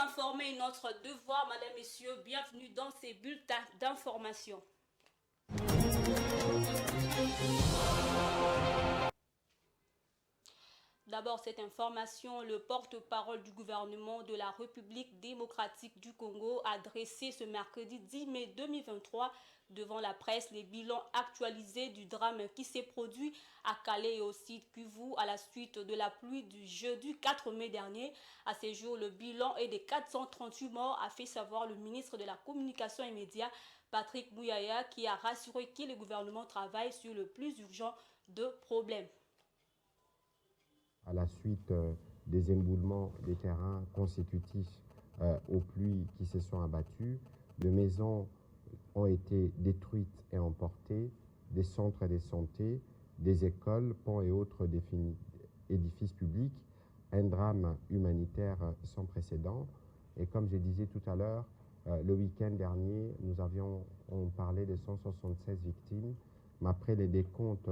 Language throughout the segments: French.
Informer est notre devoir, Madame, Messieurs. Bienvenue dans ces bulletins d'information. D'abord, cette information, le porte-parole du gouvernement de la République démocratique du Congo a dressé ce mercredi 10 mai 2023 devant la presse les bilans actualisés du drame qui s'est produit à Calais et au site Kivu à la suite de la pluie du jeudi 4 mai dernier. À ce jour, le bilan est de 438 morts, a fait savoir le ministre de la Communication et Médias, Patrick Mouyaya, qui a rassuré que le gouvernement travaille sur le plus urgent de problèmes. À la suite des éboulements des terrains consécutifs aux pluies qui se sont abattues, de maisons ont été détruites et emportées, des centres de santé, des écoles, ponts et autres édifices publics, un drame humanitaire sans précédent. Et comme je disais tout à l'heure, le week-end dernier, on parlait de 176 victimes, mais après les décomptes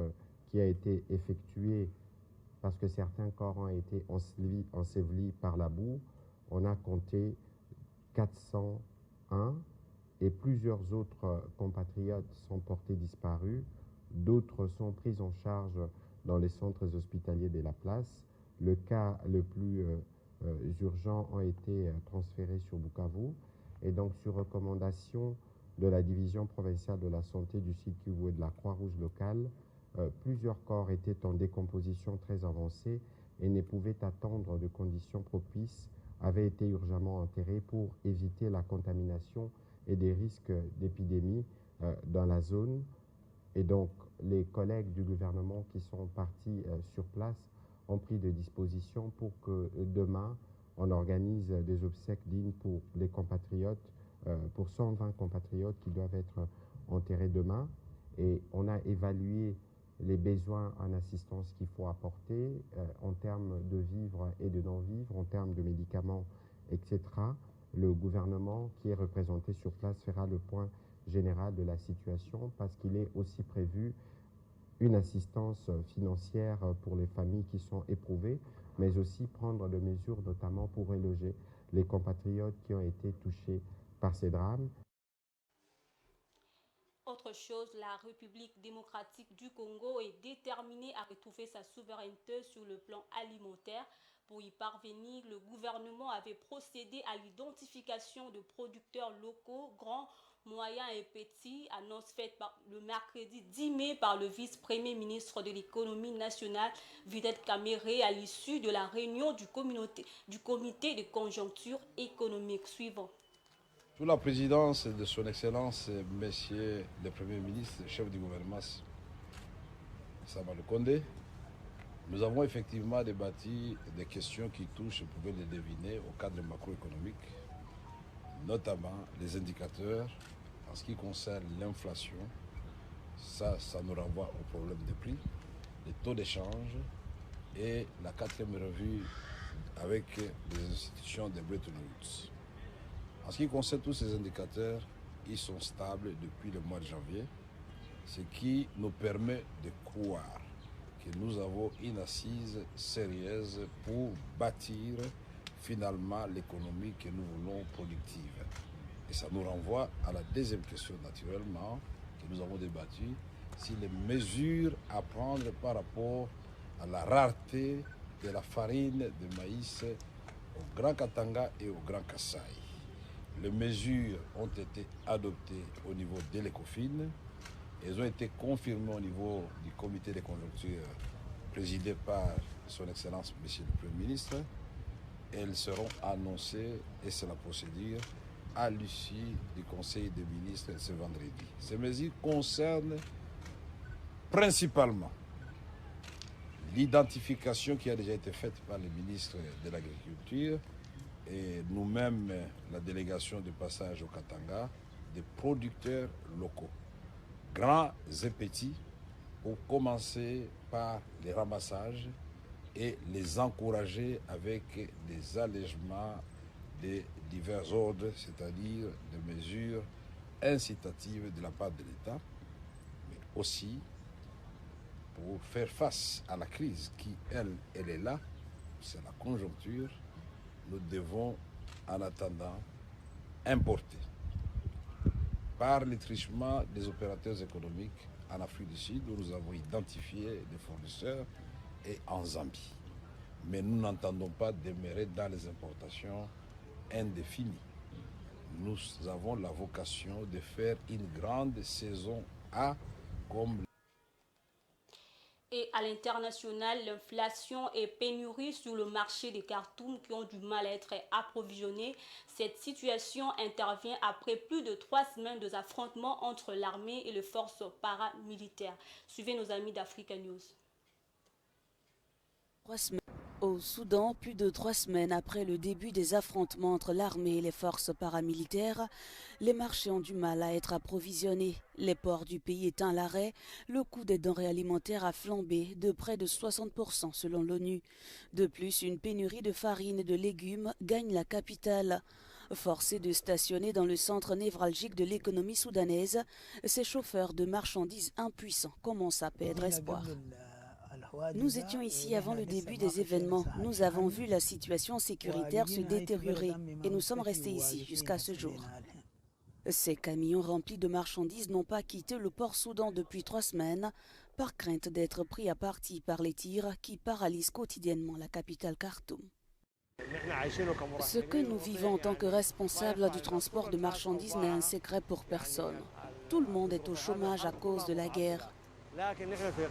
qui a été effectué parce que certains corps ont été ensevelis par la boue, on a compté 401 et plusieurs autres compatriotes sont portés disparus, d'autres sont pris en charge dans les centres hospitaliers de la place. Le cas le plus urgent a été transféré sur Bukavu et donc sur recommandation de la division provinciale de la santé du Sud Kivu et de la Croix-Rouge locale, plusieurs corps étaient en décomposition très avancée et ne pouvaient attendre de conditions propices, avaient été urgemment enterrés pour éviter la contamination et des risques d'épidémie dans la zone. Et donc, les collègues du gouvernement qui sont partis sur place ont pris des dispositions pour que demain, on organise des obsèques dignes pour les compatriotes, pour 120 compatriotes qui doivent être enterrés demain. Et on a évalué les besoins en assistance qu'il faut apporter en termes de vivres et de non-vivres, en termes de médicaments, etc. Le gouvernement qui est représenté sur place fera le point général de la situation parce qu'il est aussi prévu une assistance financière pour les familles qui sont éprouvées, mais aussi prendre des mesures notamment pour reloger les compatriotes qui ont été touchés par ces drames. Autre chose, la République démocratique du Congo est déterminée à retrouver sa souveraineté sur le plan alimentaire. Pour y parvenir, le gouvernement avait procédé à l'identification de producteurs locaux, grands, moyens et petits, annonce faite le mercredi 10 mai par le vice-premier ministre de l'économie nationale, Vidette Kamere, à l'issue de la réunion du comité de conjoncture économique suivant. Sous la présidence de son Excellence, Monsieur le Premier ministre, chef du gouvernement, Sama Lukonde, nous avons effectivement débattu des questions qui touchent, vous pouvez les deviner, au cadre macroéconomique, notamment les indicateurs en ce qui concerne l'inflation. Ça nous renvoie au problème des prix, les taux d'échange et la 4e revue avec les institutions de Bretton Woods. En ce qui concerne tous ces indicateurs, ils sont stables depuis le mois de janvier, ce qui nous permet de croire que nous avons une assise sérieuse pour bâtir finalement l'économie que nous voulons productive. Et ça nous renvoie à la deuxième question naturellement que nous avons débattue, si les mesures à prendre par rapport à la rareté de la farine de maïs au Grand Katanga et au Grand Kasaï. Les mesures ont été adoptées au niveau de l'ECOFIN. Elles ont été confirmées au niveau du comité de conjoncture présidé par son Excellence, Monsieur le Premier ministre. Elles seront annoncées, et c'est la procédure, à l'issue du Conseil des ministres ce vendredi. Ces mesures concernent principalement l'identification qui a déjà été faite par le ministre de l'Agriculture et nous-mêmes, la délégation de passage au Katanga, des producteurs locaux, grands et petits, pour commencer par les ramassages et les encourager avec des allègements de divers ordres, c'est-à-dire des mesures incitatives de la part de l'État, mais aussi pour faire face à la crise qui, elle est là, c'est la conjoncture. Nous devons en attendant importer par les trichements des opérateurs économiques en Afrique du Sud, où nous avons identifié des fournisseurs, et en Zambie. Mais nous n'entendons pas demeurer dans les importations indéfinies. Nous avons la vocation de faire une grande saison A comme. Et à l'international, l'inflation et pénurie sur le marché des cartons qui ont du mal à être approvisionnés. Cette situation intervient après plus de 3 semaines d'affrontements entre l'armée et les forces paramilitaires. Suivez nos amis d'Africa News. Au Soudan, plus de 3 semaines après le début des affrontements entre l'armée et les forces paramilitaires, les marchés ont du mal à être approvisionnés. Les ports du pays étant à l'arrêt, le coût des denrées alimentaires a flambé de près de 60% selon l'ONU. De plus, une pénurie de farine et de légumes gagne la capitale. Forcés de stationner dans le centre névralgique de l'économie soudanaise, ces chauffeurs de marchandises impuissants commencent à perdre espoir. Nous étions ici avant le début des événements. Nous avons vu la situation sécuritaire se détériorer et nous sommes restés ici jusqu'à ce jour. Ces camions remplis de marchandises n'ont pas quitté le port Soudan depuis 3 semaines par crainte d'être pris à partie par les tirs qui paralysent quotidiennement la capitale Khartoum. Ce que nous vivons en tant que responsables du transport de marchandises n'est un secret pour personne. Tout le monde est au chômage à cause de la guerre.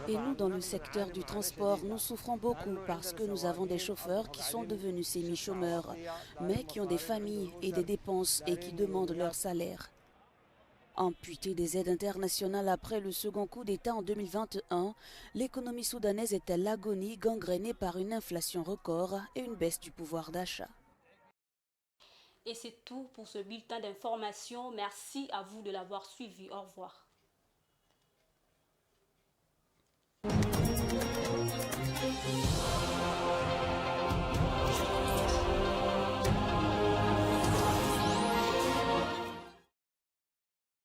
Et nous, dans le secteur du transport, nous souffrons beaucoup parce que nous avons des chauffeurs qui sont devenus semi-chômeurs, mais qui ont des familles et des dépenses et qui demandent leur salaire. Amputés des aides internationales après le second coup d'État en 2021, l'économie soudanaise est à l'agonie, gangrénée par une inflation record et une baisse du pouvoir d'achat. Et c'est tout pour ce bulletin d'information. Merci à vous de l'avoir suivi. Au revoir.